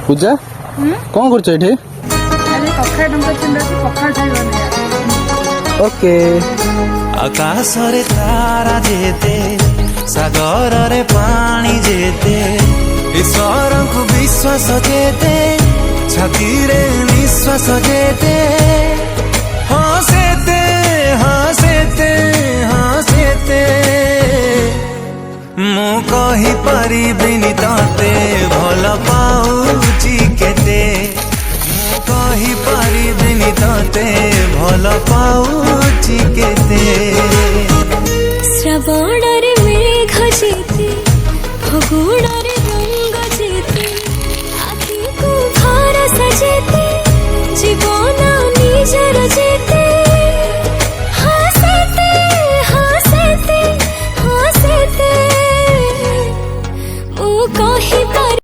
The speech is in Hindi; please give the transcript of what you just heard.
पूजा कौन कर ओके आकाश रे तारा जेते सागर रे पानी जेते ईश्वर को विश्वास जेते छाती रे निश्वास जेते हंसेते हंसेते हंसेते मु कही परिबिनी ताते भल